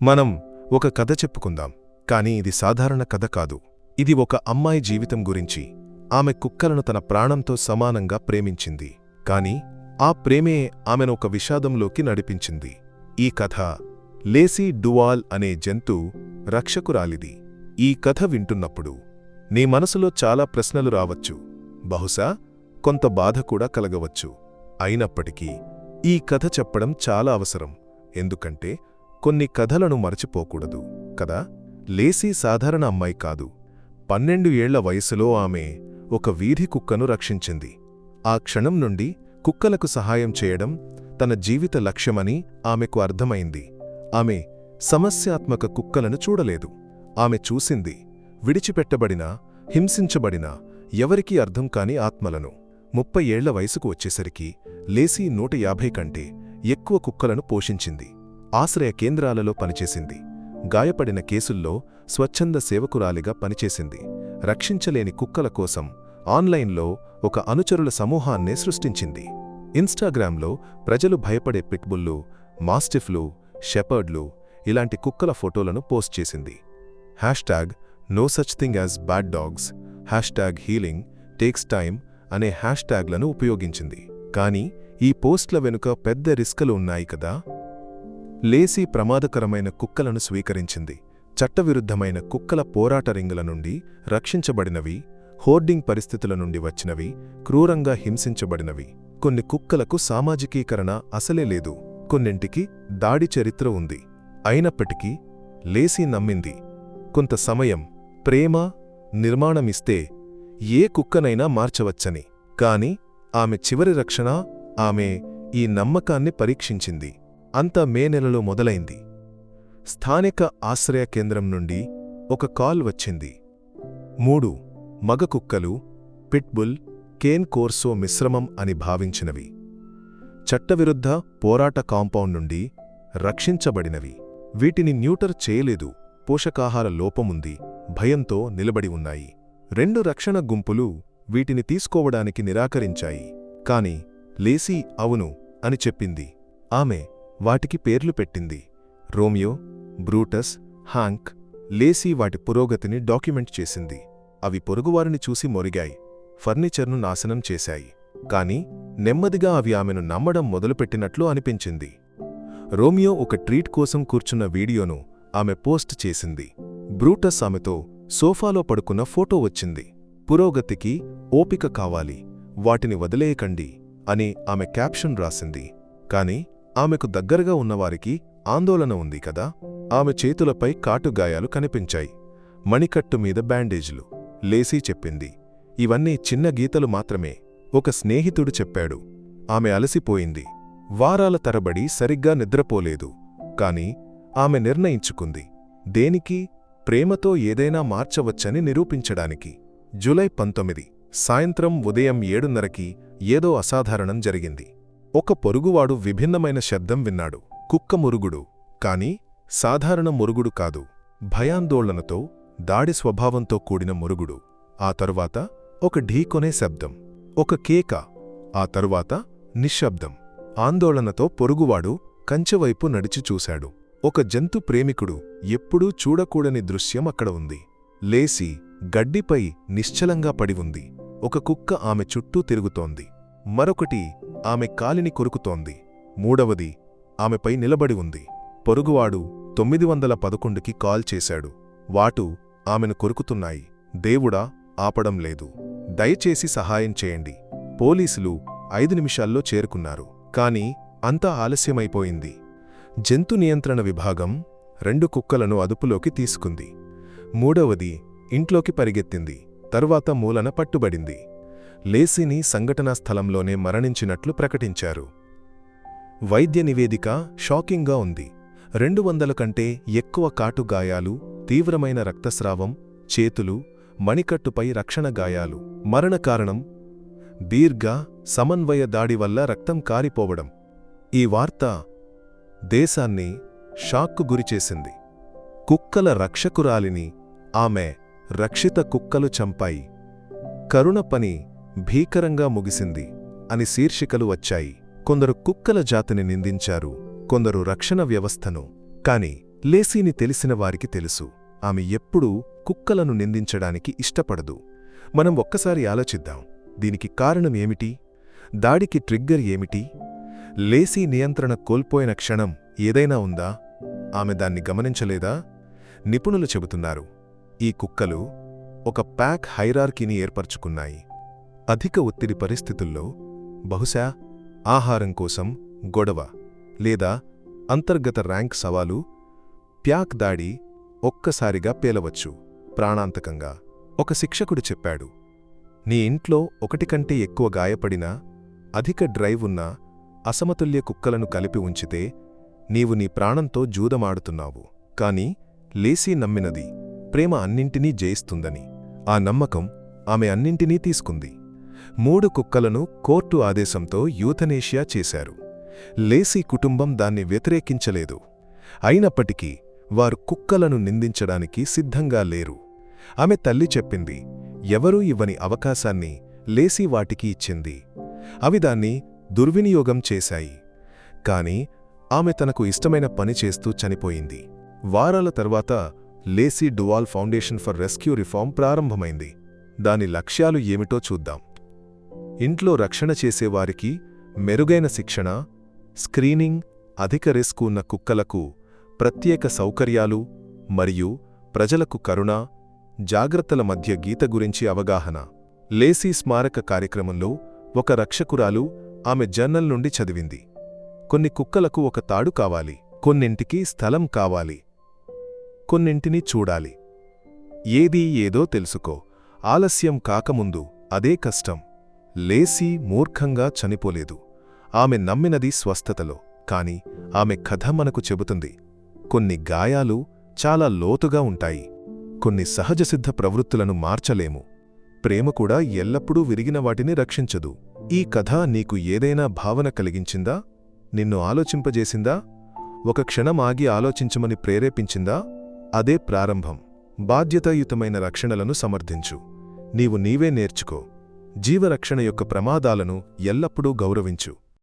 మనం ఒక కథ చెప్పుకుందాం. కాని ఇది సాధారణ కథ కాదు. ఇది ఒక అమ్మాయి జీవితం గురించి. ఆమె కుక్కలను తన ప్రాణంతో సమానంగా ప్రేమించింది. కాని ఆ ప్రేమే ఆమెను ఒక విషాదంలోకి నడిపించింది. ఈ కథ లేసీ డువాల్ అనే జంతు రక్షకురాలిది. ఈ కథ వింటున్నప్పుడు నీ మనసులో చాలా ప్రశ్నలు రావచ్చు. బహుశా కొంత బాధ కూడా కలగవచ్చు. అయినప్పటికీ ఈ కథ చెప్పడం చాలా అవసరం. ఎందుకంటే కొన్ని కథలను మరచిపోకూడదు కదా. లేసీ సాధారణ అమ్మాయి కాదు. 12 ఏళ్ల వయసులో ఆమె ఒక వీధి కుక్కను రక్షించింది. ఆ క్షణం నుండి కుక్కలకు సహాయం చేయడం తన జీవిత లక్ష్యమని ఆమెకు అర్థమైంది. ఆమె సమస్యాత్మక కుక్కలను చూడలేదు. ఆమె చూసింది విడిచిపెట్టబడిన, హింసించబడిన, ఎవరికీ అర్థం కాని ఆత్మలను. 30 ఏళ్ల వయసుకు వచ్చేసరికి లేసీ 150 కంటే ఎక్కువ కుక్కలను పోషించింది. ఆశ్రయ కేంద్రాలలో పనిచేసింది. గాయపడిన కేసుల్లో స్వచ్ఛంద సేవకురాలిగా పనిచేసింది. రక్షించలేని కుక్కల కోసం ఆన్లైన్లో ఒక అనుచరుల సమూహాన్నే సృష్టించింది. ఇన్స్టాగ్రామ్లో ప్రజలు భయపడే పిట్బుల్లు, మాస్టిఫ్లు, షెపర్డ్లు ఇలాంటి కుక్కల ఫోటోలను పోస్ట్ చేసింది. #No such thing as bad dogs, #healing takes time అనే హ్యాష్ట్యాగ్లను ఉపయోగించింది. కానీ ఈ పోస్ట్ల వెనుక పెద్ద రిస్కులు ఉన్నాయి కదా. లేసీ ప్రమాదకరమైన కుక్కలను స్వీకరించింది. చట్టవిరుద్ధమైన కుక్కల పోరాట రింగుల నుండి రక్షించబడినవి, హోర్డింగ్ పరిస్థితుల నుండి వచ్చినవి, క్రూరంగా హింసించబడినవి. కొన్ని కుక్కలకు సామాజికీకరణ అసలే లేదు. కొన్నింటికి దాడి చరిత్ర ఉంది. అయినప్పటికీ లేసీ నమ్మింది, కొంత సమయం, ప్రేమ, నిర్మాణమిస్తే ఏ కుక్కనైనా మార్చవచ్చని. కాని ఆమె చివరి రక్షణ ఆమె ఈ నమ్మకాన్ని పరీక్షించింది. అంతా మే నెలలో మొదలైంది. స్థానిక ఆశ్రయ కేంద్రం నుండి ఒక కాల్ వచ్చింది. 3 మగ కుక్కలు, పిట్బుల్, కేన్ కోర్సో మిశ్రమం అని భావించినవి. చట్టవిరుద్ధ పోరాట కాంపౌండ్ నుండి రక్షించబడినవి. వీటిని న్యూటర్ చేయలేదు. పోషకాహార లోపముంది. భయంతో నిలబడి ఉన్నాయి. 2 రక్షణ గుంపులు వీటిని తీసుకోవడానికి నిరాకరించాయి. కాని లేసీ అవును అని చెప్పింది. ఆమె వాటికి పేర్లు పెట్టింది: రోమియో, బ్రూటస్, హాంక్. లేసీ వాటి పురోగతిని డాక్యుమెంట్ చేసింది. అవి పొరుగువారిని చూసి మొరిగాయి, ఫర్నిచర్ను నాశనం చేశాయి. కాని నెమ్మదిగా అవి ఆమెను నమ్మడం మొదలుపెట్టినట్లు అనిపించింది. రోమియో ఒక ట్రీట్ కోసం కూర్చున్న వీడియోను ఆమె పోస్ట్ చేసింది. బ్రూటస్ ఆమెతో సోఫాలో పడుకున్న ఫోటో వచ్చింది. పురోగతికి ఓపిక కావాలి, వాటిని వదిలేయకండి అని ఆమె క్యాప్షన్ రాసింది. కాని ఆమెకు దగ్గరగా ఉన్నవారికి ఆందోళన ఉంది కదా. ఆమె చేతులపై కాటుగాయాలు కనిపించాయి, మణికట్టు మీద బ్యాండేజ్లు. లేసీ చెప్పింది, ఇవన్నీ చిన్న గీతలు మాత్రమే. ఒక స్నేహితుడు చెప్పాడు. ఆమె అలసిపోయింది. వారాల తరబడి సరిగ్గా నిద్రపోలేదు. కాని ఆమె నిర్ణయించుకుంది, దేనికి? ప్రేమతో ఏదైనా మార్చవచ్చని నిరూపించడానికి. జూలై 19 సాయంత్రం ఉదయం 7:30కి ఏదో అసాధారణం జరిగింది. ఒక పొరుగువాడు విభిన్నమైన శబ్దం విన్నాడు. కుక్క మురుగుడు. కాని సాధారణ మురుగుడు కాదు. భయాందోళనతో, దాడి స్వభావంతో కూడిన మురుగుడు. ఆ తరువాత ఒక ఢీకొనే శబ్దం, ఒక కేక. ఆ తరువాత నిశ్శబ్దం. ఆందోళనతో పొరుగువాడు కంచెవైపు నడిచి చూశాడు. ఒక జంతు ప్రేమికుడు ఎప్పుడూ చూడకూడని దృశ్యం అక్కడ ఉంది. లేసీ గడ్డిపై నిశ్చలంగా పడి ఉంది. ఒక కుక్క ఆమె చుట్టూ తిరుగుతోంది. మరొకటి ఆమె కాలిని కొరుకుతోంది. మూడవది ఆమెపై నిలబడి ఉంది. పొరుగువాడు 911కి కాల్ చేశాడు. వాటు ఆమెను కొరుకుతున్నాయి. దేవుడా, ఆపడం లేదు. దయచేసి సహాయం చేయండి. పోలీసులు 5 నిమిషాల్లో చేరుకున్నారు. కాని అంతా ఆలస్యమైపోయింది. జంతు నియంత్రణ విభాగం 2 కుక్కలను అదుపులోకి తీసుకుంది. మూడవది ఇంట్లోకి పరిగెత్తింది. తరువాత మూలన పట్టుబడింది. లేసీని సంఘటనా స్థలంలోనే మరణించినట్లు ప్రకటించారు. వైద్య నివేదిక షాకింగ్గా ఉంది. 200 కంటే ఎక్కువ కాటుగాయాలు, తీవ్రమైన రక్తస్రావం, చేతులు, మణికట్టుపై రక్షణ గాయాలు. మరణకారణం దీర్ఘ సమన్వయ దాడి వల్ల రక్తం కారిపోవడం. ఈ వార్త దేశాన్ని షాక్కు గురిచేసింది. కుక్కల రక్షకురాలిని ఆమె రక్షిత కుక్కలు చంపాయి. కరుణ పని భీకరంగా ముగిసింది అని శీర్షికలు వచ్చాయి. కొందరు కుక్కల జాతిని నిందించారు, కొందరు రక్షణ వ్యవస్థను. కాని లేసీని తెలిసిన వారికి తెలుసు, ఆమె ఎప్పుడూ కుక్కలను నిందించడానికి ఇష్టపడదు. మనం ఒక్కసారి ఆలోచిద్దాం, దీనికి కారణం ఏమిటి? దాడికి ట్రిగ్గర్ ఏమిటి? లేసీ నియంత్రణ కోల్పోయిన క్షణం ఏదైనా ఉందా? ఆమె దాన్ని గమనించలేదా? నిపుణులు చెబుతున్నారు, ఈ కుక్కలు ఒక ప్యాక్ హైరార్కీని ఏర్పరచుకున్నాయి. అధిక ఒత్తిడి పరిస్థితుల్లో బహుశా ఆహారం కోసం గొడవ లేదా అంతర్గత ర్యాంక్ సవాలు ప్యాక్ దాడి ఒక్కసారిగా పేలవచ్చు, ప్రాణాంతకంగా. ఒక శిక్షకుడు చెప్పాడు, నీ ఇంట్లో ఒకటి కంటే ఎక్కువ గాయపడినా, అధిక డ్రైవ్ ఉన్న అసమతుల్య కుక్కలను కలిపి ఉంచితే నీవు నీ ప్రాణంతో జూదమాడుతున్నావు. కాని లేసీ నమ్మినది ప్రేమ అన్నింటినీ జయిస్తుందని. ఆ నమ్మకం ఆమె అన్నింటినీ తీసుకుంది. 3 కుక్కలను కోర్టు ఆదేశంతో యూథనేషియా చేశారు. లేసీ కుటుంబం దాన్ని వ్యతిరేకించలేదు. అయినప్పటికీ వారు కుక్కలను నిందించడానికి సిద్ధంగా లేరు. ఆమె తల్లి చెప్పింది, ఎవరూ ఇవ్వని అవకాశాన్ని లేసీ వాటికి ఇచ్చింది. అవి దాన్ని దుర్వినియోగం చేశాయి. కాని ఆమె తనకు ఇష్టమైన పని చేస్తూ చనిపోయింది. వారాల తర్వాత లేసీ డువాల్ ఫౌండేషన్ ఫర్ రెస్క్యూ రిఫార్మ్ ప్రారంభమైంది. దాని లక్ష్యాలు ఏమిటో చూద్దాం. ఇంట్లో రక్షణ చేసేవారికి మెరుగైన శిక్షణ, స్క్రీనింగ్, అధిక రిస్క్ ఉన్న కుక్కలకు ప్రత్యేక సౌకర్యాలు మరియు ప్రజలకు కరుణ, జాగ్రత్తల మధ్య గీత గురించి అవగాహన. లేసీ స్మారక కార్యక్రమంలో ఒక రక్షకురాలు ఆమె జర్నల్ నుండి చదివింది, కొన్ని కుక్కలకు ఒక తాడు కావాలి, కొన్నింటికి స్థలం కావాలి, కొన్నింటిని చూడాలి. ఏదీ ఏదో తెలుసుకో, ఆలస్యం కాకముందు అదే కష్టం. లేసీ మూర్ఖంగా చనిపోలేదు. ఆమె నమ్మినది స్వస్థతలో. కాని ఆమె కథ మనకు చెబుతుంది, కొన్ని గాయాలు చాలా లోతుగా ఉంటాయి. కొన్ని సహజసిద్ధ ప్రవృత్తులను మార్చలేము. ప్రేమ కూడా ఎల్లప్పుడూ విరిగిన వాటిని రక్షించదు. ఈ కథ నీకు ఏదైనా భావన కలిగించిందా? నిన్ను ఆలోచింపజేసిందా? ఒక క్షణం ఆగి ఆలోచించమని ప్రేరేపించిందా? అదే ప్రారంభం. బాధ్యతాయుతమైన రక్షణలను సమర్థించు. నీవు నీవే నేర్చుకో. జీవరక్షణ యొక్క ప్రమాదాలను ఎల్లప్పుడూ గౌరవించు.